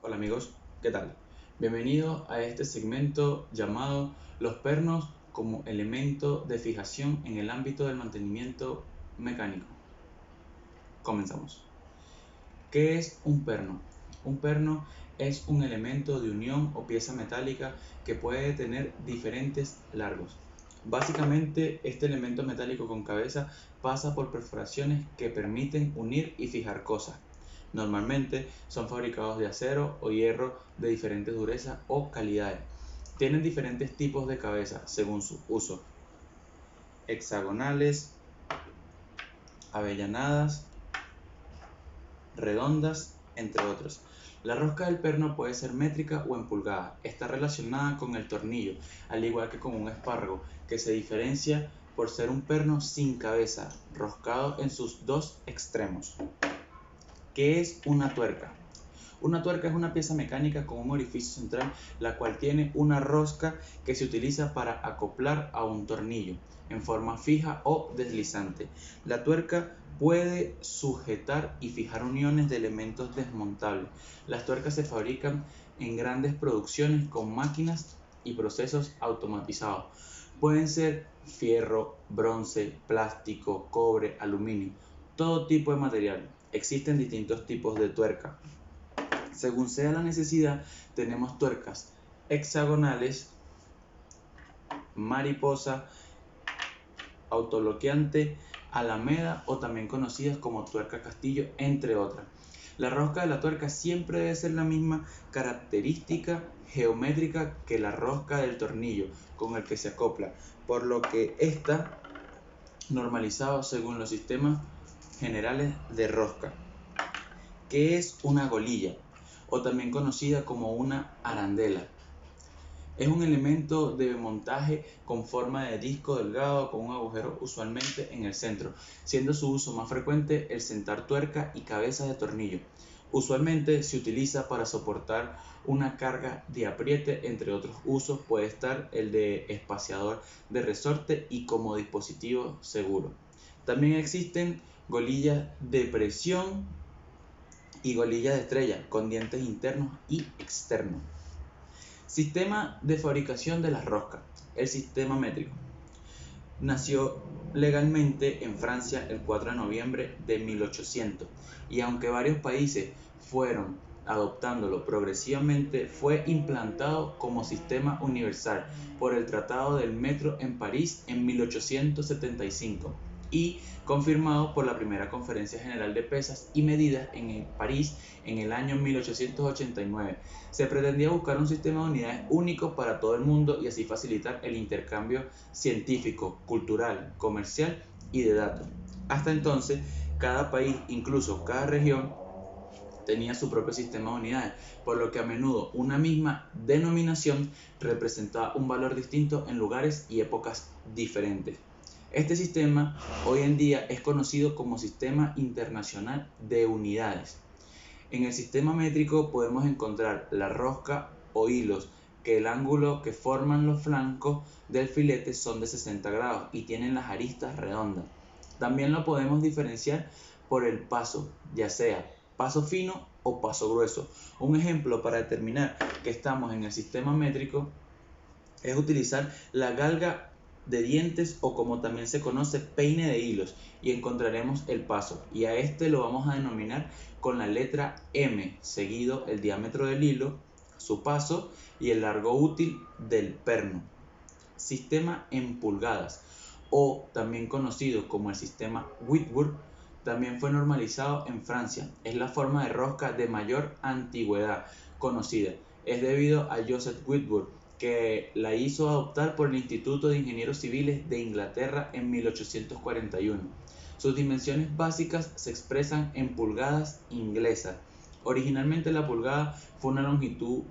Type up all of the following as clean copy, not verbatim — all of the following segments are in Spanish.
Hola amigos, ¿qué tal? Bienvenidos a este segmento llamado Los pernos como elemento de fijación en el ámbito del mantenimiento mecánico. Comenzamos. ¿Qué es un perno? Un perno es un elemento de unión o pieza metálica que puede tener diferentes largos. Básicamente, este elemento metálico con cabeza pasa por perforaciones que permiten unir y fijar cosas. Normalmente son fabricados de acero o hierro de diferentes durezas o calidades. Tienen diferentes tipos de cabeza según su uso: hexagonales, avellanadas, redondas, entre otros. La rosca del perno puede ser métrica o en pulgadas. Está relacionada con el tornillo, al igual que con un espárrago, que se diferencia por ser un perno sin cabeza, roscado en sus dos extremos. ¿Qué es una tuerca? Una tuerca es una pieza mecánica con un orificio central, la cual tiene una rosca que se utiliza para acoplar a un tornillo en forma fija o deslizante. La tuerca puede sujetar y fijar uniones de elementos desmontables. Las tuercas se fabrican en grandes producciones con máquinas y procesos automatizados. Pueden ser fierro, bronce, plástico, cobre, aluminio, todo tipo de material. Existen distintos tipos de tuerca. Según sea la necesidad, tenemos tuercas hexagonales, mariposa, autobloqueante, alameda o también conocidas como tuerca castillo, entre otras. La rosca de la tuerca siempre debe ser la misma característica geométrica que la rosca del tornillo con el que se acopla, por lo que está normalizado según los sistemas generales de rosca. ¿Qué es una golilla? O también conocida como una arandela? Es un elemento de montaje con forma de disco delgado con un agujero usualmente en el centro, siendo su uso más frecuente el sentar tuerca y cabezas de tornillo. Usualmente se utiliza para soportar una carga de apriete. Entre otros usos puede estar el de espaciador de resorte y como dispositivo seguro. También existen golillas de presión y golillas de estrella con dientes internos y externos. Sistema de fabricación de las roscas. El sistema métrico nació legalmente en Francia el 4 de noviembre de 1800 y aunque varios países fueron adoptándolo progresivamente, fue implantado como sistema universal por el Tratado del Metro en París en 1875 y confirmado por la primera Conferencia General de Pesas y Medidas en París en el año 1889. Se pretendía buscar un sistema de unidades único para todo el mundo y así facilitar el intercambio científico, cultural, comercial y de datos. Hasta entonces, cada país, incluso cada región, tenía su propio sistema de unidades, por lo que a menudo una misma denominación representaba un valor distinto en lugares y épocas diferentes. Este sistema hoy en día es conocido como Sistema Internacional de Unidades. En el sistema métrico podemos encontrar la rosca o hilos, que el ángulo que forman los flancos del filete son de 60 grados y tienen las aristas redondas. También lo podemos diferenciar por el paso, ya sea paso fino o paso grueso. Un ejemplo para determinar que estamos en el sistema métrico es utilizar la galga de dientes o como también se conoce peine de hilos y encontraremos el paso y a este lo vamos a denominar con la letra M, seguido el diámetro del hilo, su paso y el largo útil del perno. Sistema en pulgadas o también conocido como el sistema Whitworth también fue normalizado en Francia. Es la forma de rosca de mayor antigüedad conocida. Es debido a Joseph Whitworth, que la hizo adoptar por el Instituto de Ingenieros Civiles de Inglaterra en 1841. Sus dimensiones básicas se expresan en pulgadas inglesas. Originalmente la pulgada fue una longitud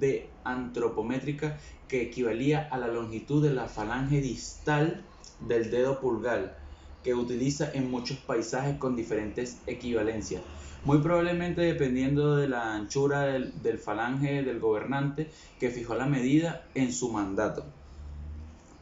de antropométrica que equivalía a la longitud de la falange distal del dedo pulgar, que utiliza en muchos paisajes con diferentes equivalencias, muy probablemente dependiendo de la anchura del falange del gobernante que fijó la medida en su mandato.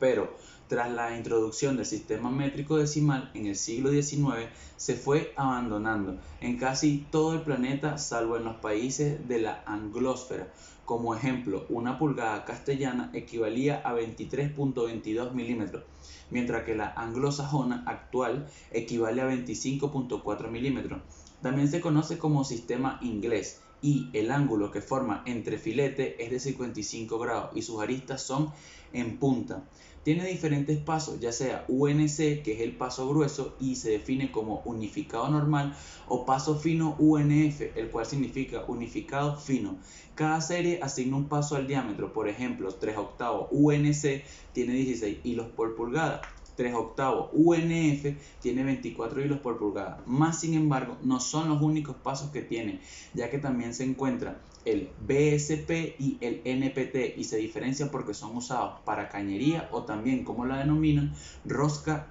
Pero Tras la introducción del sistema métrico decimal en el siglo XIX, se fue abandonando en casi todo el planeta salvo en los países de la anglósfera. Como ejemplo, una pulgada castellana equivalía a 23.22 milímetros, mientras que la anglosajona actual equivale a 25.4 milímetros. También se conoce como sistema inglés y el ángulo que forma entre filetes es de 55 grados y sus aristas son en punta. Tiene diferentes pasos, ya sea UNC, que es el paso grueso y se define como unificado normal, o paso fino UNF, el cual significa unificado fino. Cada serie asigna un paso al diámetro, por ejemplo, 3 octavos UNC tiene 16 hilos por pulgada. 3 octavos UNF tiene 24 hilos por pulgada. Más sin embargo, no son los únicos pasos que tiene, ya que también se encuentra el BSP y el NPT y se diferencian porque son usados para cañería o también, como la denominan, rosca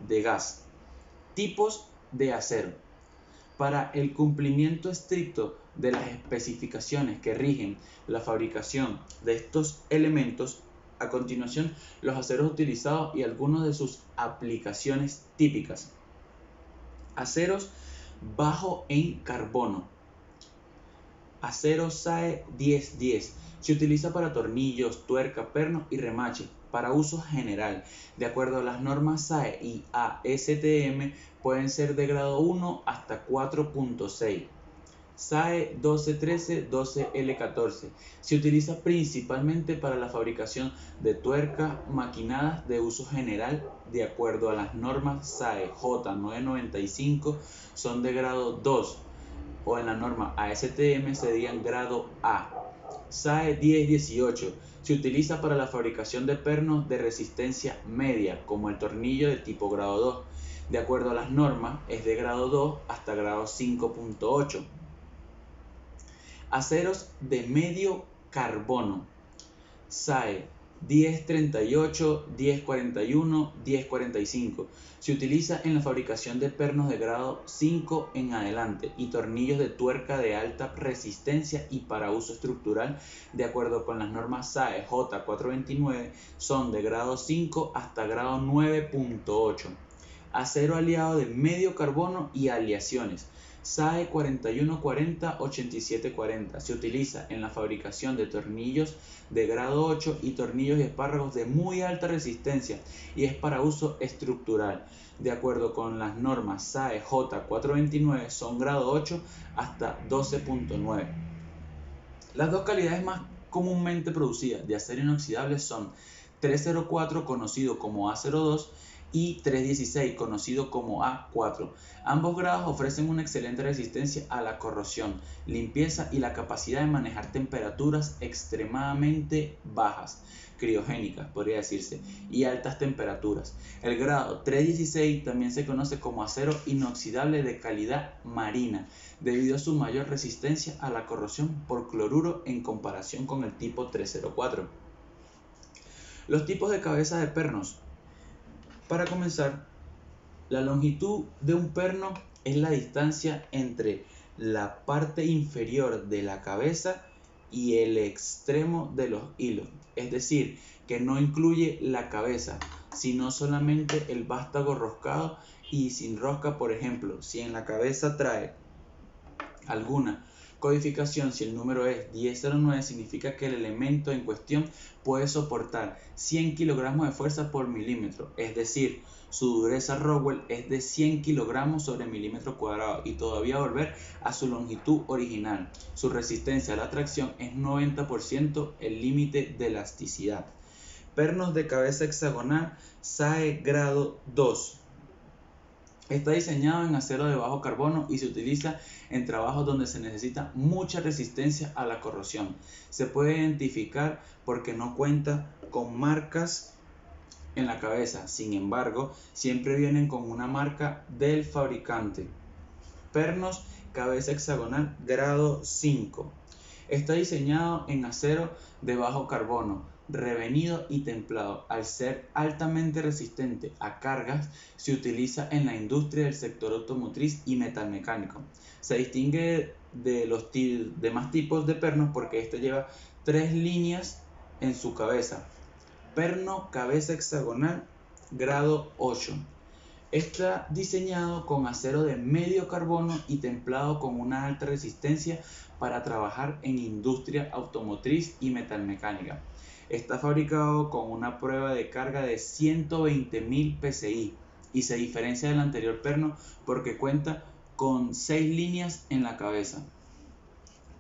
de gas. Tipos de acero. Para el cumplimiento estricto de las especificaciones que rigen la fabricación de estos elementos, a continuación los aceros utilizados y algunas de sus aplicaciones típicas. Aceros bajo en carbono. Acero SAE 1010. Se utiliza para tornillos, tuerca, pernos y remache, para uso general. De acuerdo a las normas SAE y ASTM, pueden ser de grado 1 hasta 4.6. SAE 1213, 12L14. Se utiliza principalmente para la fabricación de tuercas maquinadas de uso general. De acuerdo a las normas SAE J995, son de grado 2, o en la norma ASTM serían grado A. SAE 1018 se utiliza para la fabricación de pernos de resistencia media, como el tornillo de tipo grado 2. De acuerdo a las normas, es de grado 2 hasta grado 5.8. Aceros de medio carbono. SAE 1038, 1041, 1045. Se utiliza en la fabricación de pernos de grado 5 en adelante y tornillos de tuerca de alta resistencia y para uso estructural. De acuerdo con las normas SAE J429, son de grado 5 hasta grado 9.8. Acero aliado de medio carbono y aleaciones. SAE 4140, 8740. Se utiliza en la fabricación de tornillos de grado 8 y tornillos y espárragos de muy alta resistencia y es para uso estructural. De acuerdo con las normas SAE J429, son grado 8 hasta 12.9. Las dos calidades más comúnmente producidas de acero inoxidable son 304, conocido como A02, y 316, conocido como A4. Ambos grados ofrecen una excelente resistencia a la corrosión, limpieza y la capacidad de manejar temperaturas extremadamente bajas, criogénicas podría decirse, y altas temperaturas. El grado 316 también se conoce como acero inoxidable de calidad marina, debido a su mayor resistencia a la corrosión por cloruro en comparación con el tipo 304. Los tipos de cabeza de pernos. Para comenzar, la longitud de un perno es la distancia entre la parte inferior de la cabeza y el extremo de los hilos, es decir, que no incluye la cabeza, sino solamente el vástago roscado y sin rosca. Por ejemplo, si en la cabeza trae alguna codificación, si el número es 1009, significa que el elemento en cuestión puede soportar 100 kilogramos de fuerza por milímetro, es decir, su dureza Rowell es de 100 kilogramos sobre milímetro cuadrado y todavía volver a su longitud original. Su resistencia a la tracción es 90%, el límite de elasticidad. Pernos de cabeza hexagonal SAE grado 2. Está diseñado en acero de bajo carbono y se utiliza en trabajos donde se necesita mucha resistencia a la corrosión. Se puede identificar porque no cuenta con marcas en la cabeza, sin embargo, siempre vienen con una marca del fabricante. Pernos cabeza hexagonal grado 5. Está diseñado en acero de bajo carbono, revenido y templado. Al ser altamente resistente a cargas, se utiliza en la industria del sector automotriz y metalmecánico. Se distingue de los demás tipos de pernos porque este lleva 3 líneas en su cabeza. Perno cabeza hexagonal grado 8. Está diseñado con acero de medio carbono y templado con una alta resistencia para trabajar en industria automotriz y metalmecánica. Está fabricado con una prueba de carga de 120.000 psi y se diferencia del anterior perno porque cuenta con 6 líneas en la cabeza.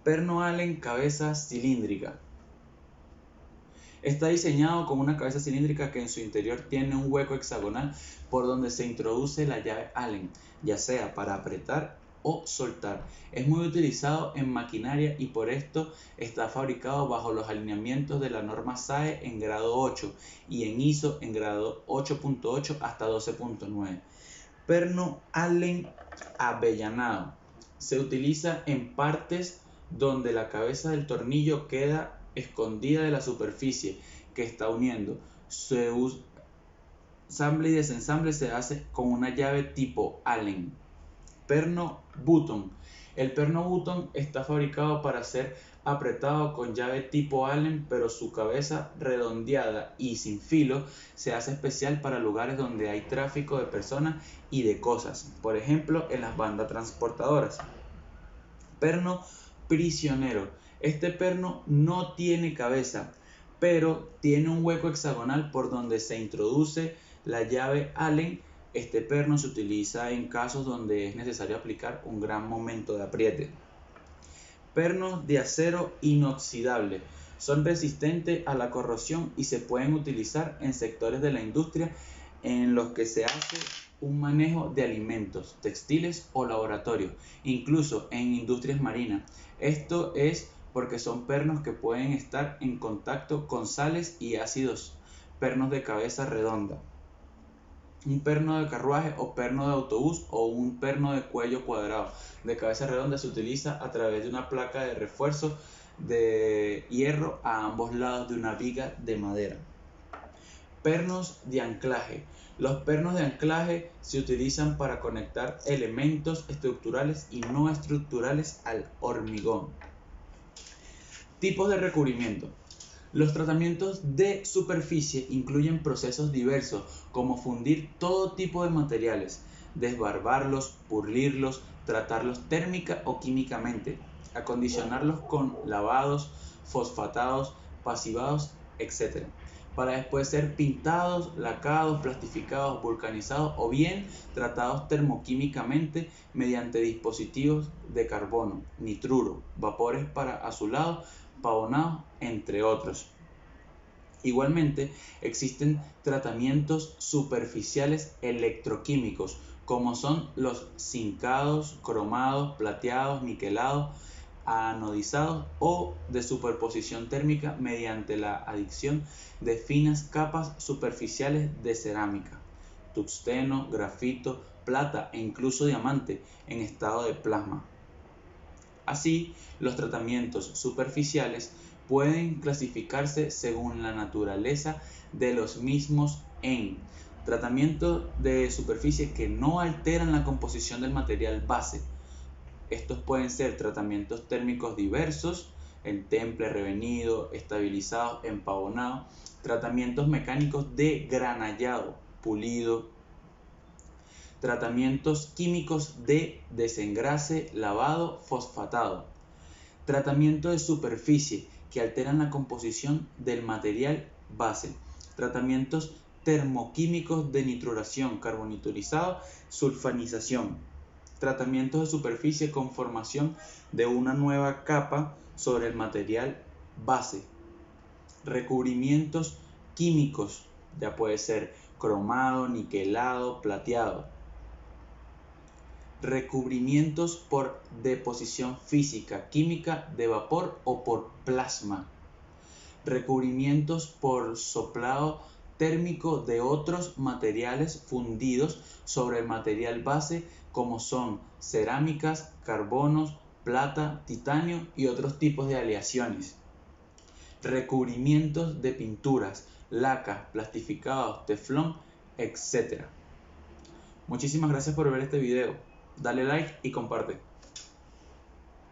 Perno Allen cabeza cilíndrica. Está diseñado con una cabeza cilíndrica que en su interior tiene un hueco hexagonal por donde se introduce la llave Allen, ya sea para apretar o soltar. Es muy utilizado en maquinaria y por esto está fabricado bajo los alineamientos de la norma SAE en grado 8 y en ISO en grado 8.8 hasta 12.9. Perno Allen avellanado. Se utiliza en partes donde la cabeza del tornillo queda escondida de la superficie que está uniendo. Su ensamble y desensamble se hace con una llave tipo Allen. Perno Button. El perno Button está fabricado para ser apretado con llave tipo Allen, pero su cabeza redondeada y sin filo se hace especial para lugares donde hay tráfico de personas y de cosas, por ejemplo en las bandas transportadoras. Perno prisionero. Este perno no tiene cabeza, pero tiene un hueco hexagonal por donde se introduce la llave Allen. Este perno se utiliza en casos donde es necesario aplicar un gran momento de apriete. Pernos de acero inoxidable. Son resistentes a la corrosión y se pueden utilizar en sectores de la industria en los que se hace un manejo de alimentos, textiles o laboratorios, incluso en industrias marinas. Esto es porque son pernos que pueden estar en contacto con sales y ácidos. Pernos de cabeza redonda. Un perno de carruaje o perno de autobús o un perno de cuello cuadrado de cabeza redonda se utiliza a través de una placa de refuerzo de hierro a ambos lados de una viga de madera. Pernos de anclaje. Los pernos de anclaje se utilizan para conectar elementos estructurales y no estructurales al hormigón. Tipos de recubrimiento. Los tratamientos de superficie incluyen procesos diversos como fundir todo tipo de materiales, desbarbarlos, pulirlos, tratarlos térmica o químicamente, acondicionarlos con lavados, fosfatados, pasivados, etc. para después ser pintados, lacados, plastificados, vulcanizados o bien tratados termoquímicamente mediante dispositivos de carbono, nitruro, vapores para azulado, pavonado, entre otros. Igualmente, existen tratamientos superficiales electroquímicos, como son los zincados, cromados, plateados, niquelados, anodizados o de superposición térmica mediante la adición de finas capas superficiales de cerámica, tungsteno, grafito, plata e incluso diamante en estado de plasma. Así, los tratamientos superficiales pueden clasificarse según la naturaleza de los mismos en tratamientos de superficie que no alteran la composición del material base. Estos pueden ser tratamientos térmicos diversos, en temple, revenido, estabilizado, empavonado, tratamientos mecánicos de granallado, pulido, tratamientos químicos de desengrase, lavado, fosfatado, tratamiento de superficie que alteran la composición del material base, tratamientos termoquímicos de nitruración, carbonitolizado, sulfanización, tratamientos de superficie con formación de una nueva capa sobre el material base, recubrimientos químicos, ya puede ser cromado, niquelado, plateado, recubrimientos por deposición física, química de vapor o por plasma, recubrimientos por soplado térmico de otros materiales fundidos sobre el material base como son cerámicas, carbonos, plata, titanio y otros tipos de aleaciones, recubrimientos de pinturas, lacas, plastificados, teflón, etc. Muchísimas gracias por ver este video. Dale like y comparte.